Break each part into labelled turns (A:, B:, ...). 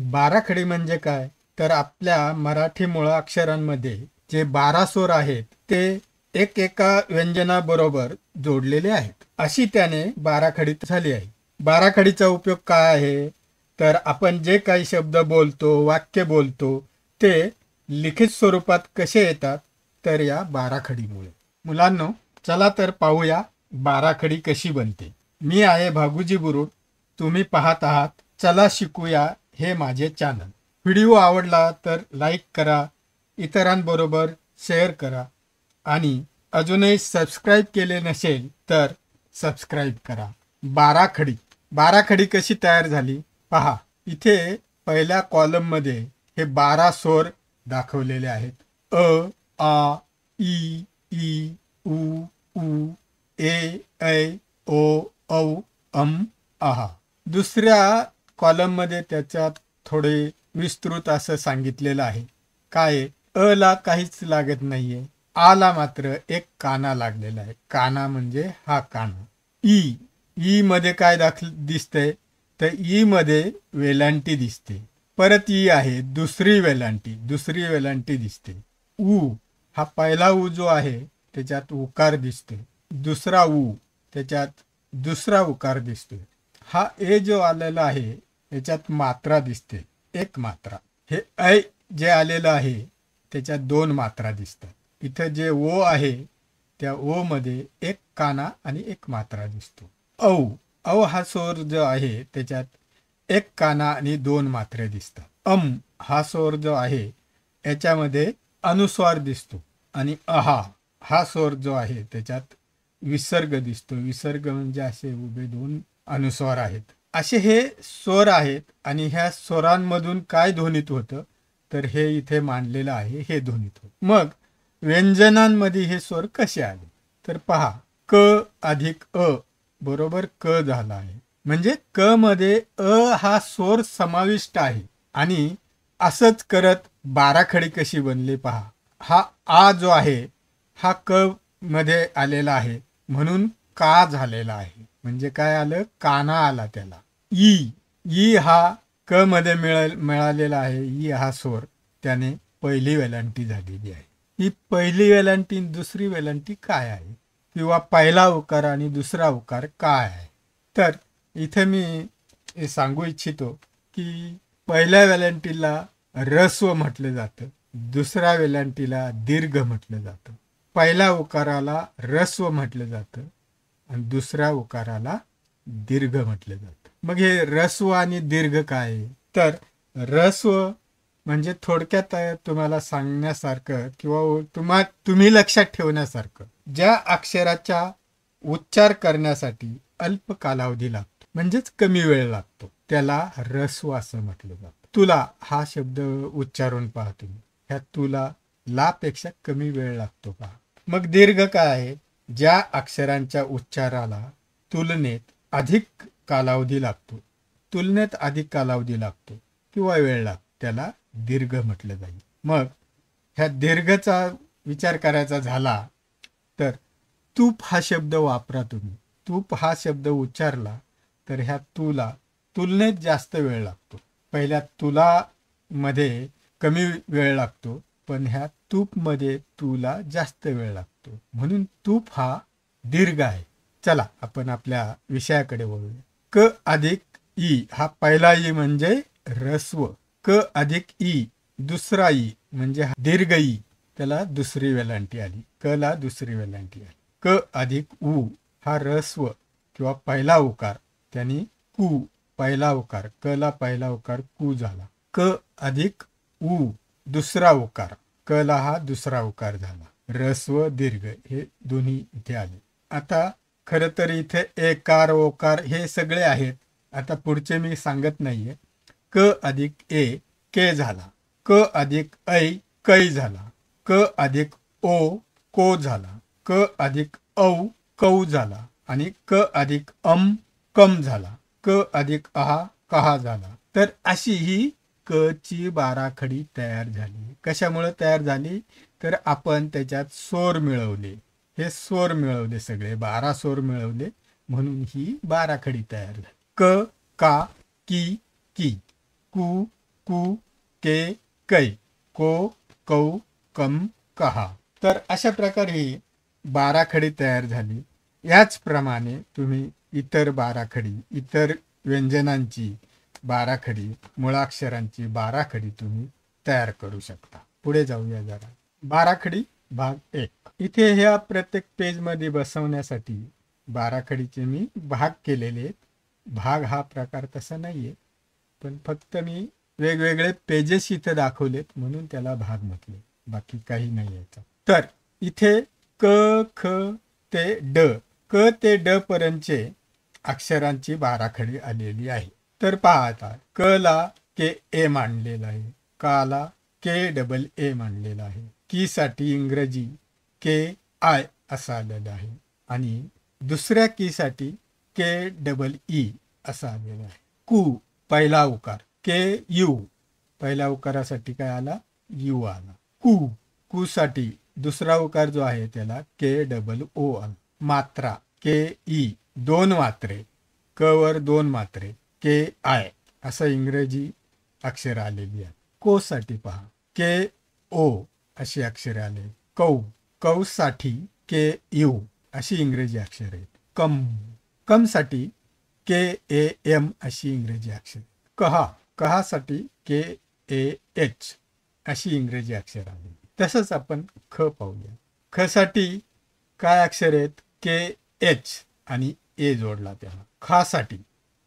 A: बाराखडी म्हणजे काय? तर आपल्या मराठी मुळाक्षरांमध्ये जे 12 स्वर आहेत ते एका व्यंजनाबरोबर जोडलेले आहेत. अशी त्याने बाराखडी झाली आहे. बाराखडीचा उपयोग काय आहे? तर आपण जे काही शब्द बोलतो, वाक्य बोलतो ते लिखित स्वरूपात कसे येतात? तर या बाराखडीमुळे. मुलांनो, चला तर पाहूया बाराखडी कशी बनते. मी आहे भागुजी बुरुड. तुम्ही पाहत आहात चला शिकूया हे माझे चॅनल. व्हिडिओ आवडला तर लाईक करा, इतरांबरोबर शेअर करा आणि अजूनही सबस्क्राईब केले नसेल तर सबस्क्राईब करा. बाराखडी. बाराखडी कशी तयार झाली पहा. इथे पहिल्या कॉलममध्ये हे 12 स्वर दाखवलेले आहेत. अ, आ, ई, ई, उ, ऊ, ए, ऐ, ओ, औ, आहा. दुसऱ्या कॉलममध्ये त्याच्यात थोडे विस्तृत असं सांगितलेलं आहे. काय? अ ला काहीच लागत नाहीये. आ ला मात्र एक काना लागलेला आहे. काना म्हणजे हा काना. ई. ई मध्ये काय दिसतंय? तर ई मध्ये वेलांटी दिसते. परत ई आहे, दुसरी वेलांटी दिसते. ऊ. हा पहिला ऊ जो आहे त्याच्यात उकार दिसते. दुसरा ऊ त्याच्यात दुसरा उकार दिसतोय. हा ए जो आलेला आहे त्याच्यात मात्रा दिसते, एक मात्रा. हे ऐ जे आलेलं आहे त्याच्यात 2 मात्रा दिसतात. इथं जे ओ आहे त्या ओ मध्ये एक काना आणि एक मात्रा दिसतो. औ. औ हा स्वर जो आहे त्याच्यात एक काना आणि 2 मात्रे दिसतात. हा स्वर जो आहे याच्यामध्ये अनुस्वार दिसतो आणि अहा हा स्वर जो आहे त्याच्यात विसर्ग दिसतो. विसर्ग म्हणजे असे उभे 2 अनुस्वार आहेत. असे हे स्वर आहेत आणि ह्या स्वरांमधून काय ध्वनित होतं तर हे इथे मांडलेलं आहे. हे ध्वनित होत. मग व्यंजनांमध्ये हे स्वर कसे आले तर पहा. क अधिक अ बरोबर क झाला आहे. म्हणजे क मध्ये अ हा स्वर समाविष्ट आहे. आणि असंच करत बाराखडी कशी बनली पहा. हा आ जो आहे हा क मध्ये आलेला आहे म्हणून का झालेला आहे. म्हणजे काय आलं? काना आला त्याला. ई हा क मध्ये मिळालेला आहे. ई हा स्वर त्याने पहिली वेलांटी झालेली आहे. ही पहिली वेलांटी दुसरी वेलांटी काय आहे किंवा पहिला उकार आणि दुसरा उकार काय आहे. तर इथे मी हे सांगू इच्छितो की पहिल्या वेलांटीला रस्व म्हटलं जातं, दुसऱ्या वेलांटीला दीर्घ म्हटलं जातं. पहिल्या उकाराला रस्व म्हटलं जातं आणि दुसऱ्या उकाराला दीर्घ म्हटलं जातं. मग हे रस्व आणि दीर्घ काय? तर रस्व म्हणजे थोडक्यात तुम्हाला सांगण्यासारखं किंवा तुम्ही लक्षात ठेवण्यासारखं, ज्या अक्षराचा उच्चार करण्यासाठी अल्प कालावधी लागतो म्हणजेच कमी वेळ लागतो त्याला रस्व असं म्हटलं जातं. तुला हा शब्द उच्चारून पहा तुम्ही. ह्या तुला ला पेक्षा कमी वेळ लागतो पहा. मग दीर्घ काय आहे? ज्या अक्षरांच्या उच्चाराला तुलनेत अधिक कालावधी लागतो किंवा वेळ लागतो त्याला दीर्घ म्हटलं जाईल. मग ह्या दीर्घचा विचार करायचा झाला तर तूप हा शब्द वापरा तुम्ही. तूप हा शब्द उच्चारला तर ह्या तुला तुलनेत जास्त वेळ लागतो. पहिल्या तुला मध्ये कमी वेळ लागतो पण ह्या तूप मध्ये तुला जास्त वेळ लागतो म्हणून तूप हा दीर्घ आहे. चला आपण आपल्या विषयाकडे वळूया. क अधिक ई हा पहिला ई म्हणजे रस्व. क अधिक ई दुसरा ई म्हणजे दीर्घ ई त्याला दुसरी वेलांटी आली. क ला दुसरी वेलांटी आली. क अधिक ऊ हा रस्व किंवा पहिला उकार त्यांनी कू पहिला उकार क ला पहिला उकार कू झाला. क अधिक ऊ दुसरा उकार क ला हा दुसरा उकार झाला. रस्व दीर्घ हे दोन्ही इथे आले. आता खरं तर इथे एकार ओकार हे सगळे आहेत. आता पुढचे मी सांगत नाहीये. क अधिक ए के झाला. क अधिक ऐ कै झाला. क अधिक ओ को झाला. क अधिक औ कौ झाला आणि क अधिक कम झाला. क अधिक अहा कहा झाला. तर अशी ही क ची बाराखडी तयार झाली. कशामुळे तयार झाली तर आपण त्याच्यात स्वर मिळवले. हे स्वर मिळवले, सगळे 12 स्वर मिळवले म्हणून ही बाराखडी तयार झाली. क का की की कू कू के कै को कौ कम कहा. तर अशा प्रकारे ही बाराखडी तयार झाली. याचप्रमाणे तुम्ही इतर बाराखडी, इतर व्यंजनांची बाराखडी, मुळाक्षरांची बाराखडी तुम्ही तयार करू शकता. पुढे जाऊया जरा. बाराखडी भाग 1. इथे ह्या प्रत्येक पेजमध्ये बसवण्यासाठी बाराखडीचे मी भाग केलेले आहेत. भाग हा प्रकार तसा नाहीये, पण फक्त मी वेगवेगळे पेजेस इथे दाखवलेत म्हणून त्याला भाग म्हटले, बाकी काही नाही याचा. तर इथे क ख ते ड, क ते ड पर्यंतचे अक्षरांची बाराखडी आलेली आहे. तर पहा आता, क ला के ए मांडलेला आहे, का ला के डबल ए मांडलेला आहे, की साठी इंग्रजी के आय असं आलेलं आहे आणि दुसऱ्या की साठी के डबल ई असं आलेलं आहे. कू पहिला उकार के यू, पहिल्या उकारासाठी काय आला, यू आला. कू, कू साठी दुसरा उकार जो आहे त्याला के डबल ओ आला. मात्रा के ई, दोन मात्रे, क वर दोन मात्रे, के आय असं इंग्रजी अक्षर आलेली आहे. को साठी पहा के ओ अशी अक्षरे आले. कौ, कौ साठी के यू अशी इंग्रजी अक्षर आहेत. कम, कम साठी के ए एम अशी इंग्रजी अक्षर. कहा, कहा साठी के ए एच अशी इंग्रजी अक्षर आली. तसंच आपण ख पाहूया. ख साठी काय अक्षर आहेत, के एच आणि ए जोडला त्याला. खा साठी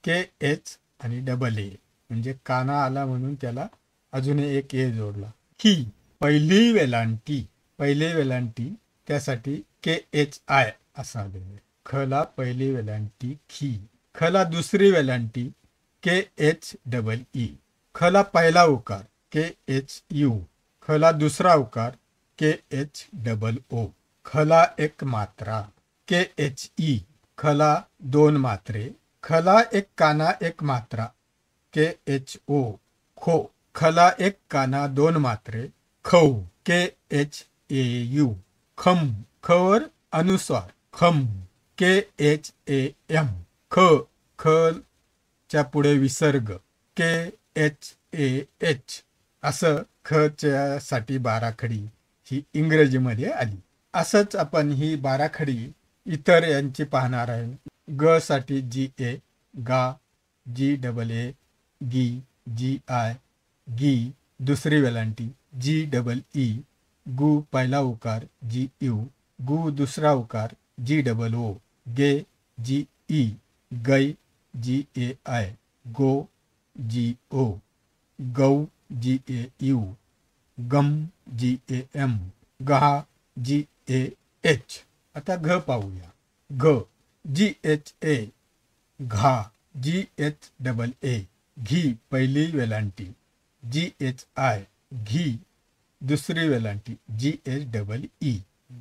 A: के एच आणि डबल ए, म्हणजे काना आला म्हणून त्याला अजून एक ए जोडला. ही पहिली वेलांटी, पहिले वेलांटी त्यासाठी के एच आय असा आलेला. खला पहिली वेलांटी खी, खला दुसरी वेलांटी के एच डबल ई, खला पहिला उकार के एच यू, खला दुसरा उकार के एच डबल ओ, खला एक मात्रा के एच ई, खला दोन मात्रे, खला एक काना एक मात्रा के एच ओ, खो, खला एक काना दोन मात्रे, खौ के एच ए यू, खम, खवर अनुस्वार खम के एच ए एम, ख, ख च्या पुढे विसर्ग के एच ए एच असं ख च्या साठी बाराखडी ही इंग्रजीमध्ये आली. असंच आपण ही बाराखडी इतर यांची पाहणार आहे. ग साठी जी ए, गा, जी डबल ए, गी, जी आय, गी दुसरी वेलांटी, जी डबल ई, गु पहिला उकार जी यू, गु दुसरा उकार जी डबल ओ, गे जी ई, गै जी A I, go G O, गौ जी ए यू, गम जी ए एम, गहा जी ए एच. आता घ पाहूया. घ जी एच ए, घा जी एच डबल ए, घी पहिली वेलांटी, जी एच आय, घी दुसरी वेलांटी, जी एच डबल ई,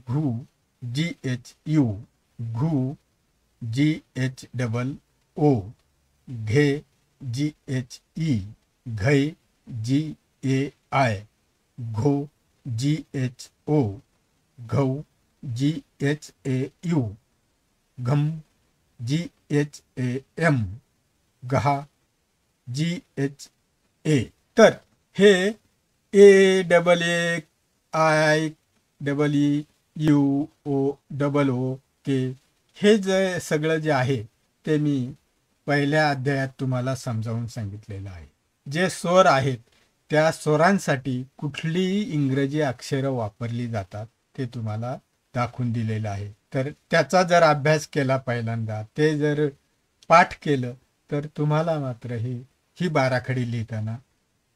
A: घू जी एच यू, घू जी एच डबल ओ, घे जी एच ई, घै जी ए आय, घो जी एच ओ, घौ जी एच ए यू, घम जी एच ए एम, गहा जी एच ए. तर हे A double A I double E U O double O के हे जे सगळं जे आहे ते मी पहिल्या अध्यायात तुम्हाला समजावून सांगितलेलं आहे. जे स्वर आहेत त्या स्वरांसाठी कुठलीही इंग्रजी अक्षरं वापरली जातात ते तुम्हाला दाखवून दिलेलं आहे. तर त्याचा जर अभ्यास केला पहिल्यांदा, ते जर पाठ केलं तर तुम्हाला मात्र ही बाराखडी लिहिताना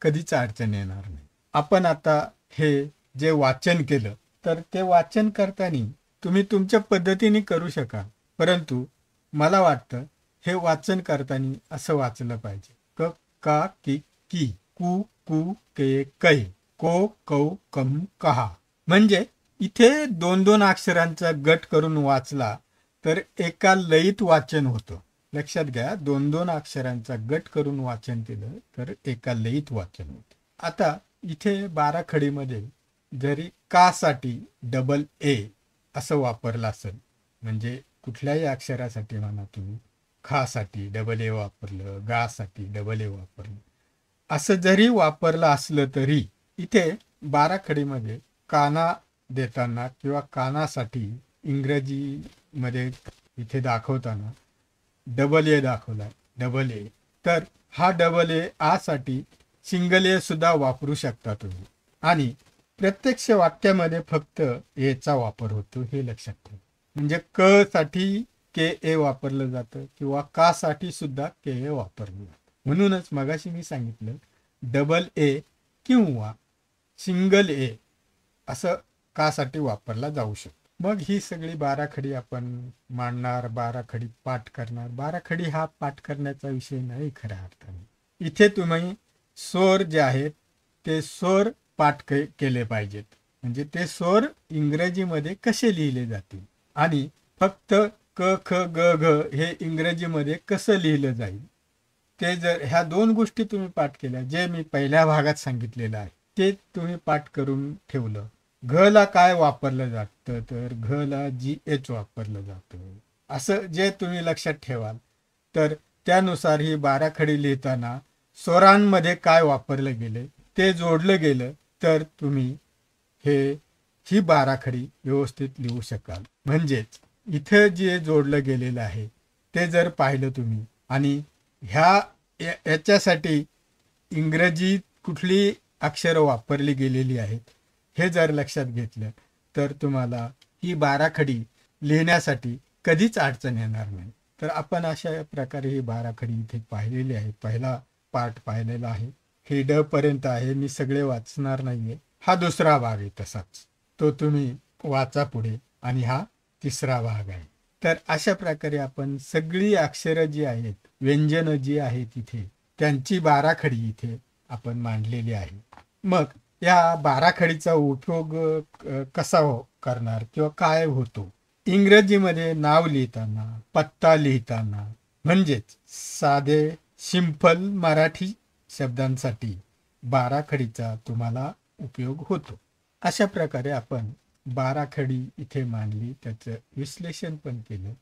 A: कधीच अडचण येणार नाही. आपण आता हे जे वाचन केलं तर ते वाचन करताना तुम्ही तुमच्या पद्धतीने करू शका, परंतु मला वाटतं हे वाचन करताना असं वाचलं पाहिजे. क का की की, कू कू के कै, को कौ कम कहा. म्हणजे इथे दोन दोन अक्षरांचा गट करून वाचला तर एका लयीत वाचन होतं. लक्षात घ्या, दोन दोन अक्षरांचा गट करून वाचन केलं तर एका लयीत वाचन होतं. आता इथे बाराखडीमध्ये जरी का साठी डबल ए असं वापरलं असेल, म्हणजे कुठल्याही अक्षरासाठी म्हणा तुम्ही, खा साठी डबल ए वापरलं, गा साठी डबल ए वापरलं, असं जरी वापरलं असलं तरी इथे बाराखडीमध्ये काना देताना किंवा कानासाठी इंग्रजीमध्ये इथे दाखवताना डबल ए दाखवलाय, डबल ए. तर हा डबल ए आसाठी सिंगल ए सुद्धा वापरू शकता तुम्ही. आणि प्रत्यक्ष वाक्यामध्ये फक्त एचा वापर होतो हे लक्षात ठेवा. म्हणजे क साठी के ए वापरलं जातं किंवा का साठी सुद्धा के ए वापरलं जातं. म्हणूनच मगाशी मी सांगितलं डबल ए किंवा सिंगल ए असं का साठी वापरला जाऊ शकतो. मग ही सगळी बाराखडी आपण मांडणार, बाराखडी पाठ करणार. बाराखडी हा पाठ करण्याचा विषय नाही खऱ्या अर्थाने. इथे तुम्ही स्वर जे आहेत ते स्वर पाठ केले पाहिजेत. म्हणजे ते स्वर इंग्रजीमध्ये कसे लिहिले जातील आणि फक्त क ख ग घ हे इंग्रजीमध्ये कसं लिहिलं जाईल ते जर ह्या दोन गोष्टी तुम्ही पाठ केल्या, जे मी पहिल्या भागात सांगितलेलं आहे ते तुम्ही पाठ करून ठेवलं. घ ला काय वापरलं जातं, तर घ ला GH वापरलं जातं. असं जे तुम्ही लक्षात ठेवाल तर त्यानुसार ही बाराखडी लिहिताना स्वरांमध्ये काय वापरलं गेले ते जोडलं गेलं तर तुम्ही ही बाराखडी व्यवस्थित लिहू शकाल. म्हणजेच इथं जे जोडलं गेलेलं आहे ते जर पाहिलं तुम्ही आणि याच्यासाठी इंग्रजीत कुठली अक्षरं वापरली गेलेली आहेत हे जर लक्षात घेतलं तर तुम्हाला ही बाराखडी लिहिण्यासाठी कधीच अडचण येणार नाही. तर आपण अशा प्रकारे ही बाराखडी इथे पाहिलेली आहे. पहिला पार्ट पाहिलेला आहे. हे ड पर्यंत आहे. मी सगळे वाचणार नाहीये. हा दुसरा भाग आहे तसाच, तो तुम्ही वाचा पुढे. आणि हा तिसरा भाग आहे. तर अशा प्रकारे आपण सगळी अक्षरं जी आहेत, व्यंजनं जी आहेत इथे, त्यांची बाराखडी इथे आपण मांडलेली आहे. मग या बाराखडीचा उपयोग कसा करणार किंवा काय होतो. इंग्रजीमध्ये नाव लिहिताना, पत्ता लिहिताना, म्हणजेच साधे सिंपल मराठी शब्दांसाठी बाराखडीचा तुम्हाला उपयोग होतो. अशा प्रकारे आपण बाराखडी इथे मांडली, त्याचं विश्लेषण पण केलं,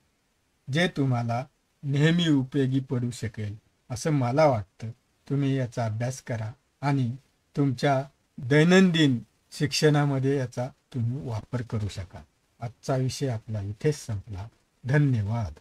A: जे तुम्हाला नेहमी उपयोगी पडू शकेल असं मला वाटतं. तुम्ही याचा अभ्यास करा आणि तुमच्या दैनंदिन शिक्षणामध्ये याचा तुम्ही वापर करू शकाल. आजचा विषय आपला इथेच संपला. धन्यवाद.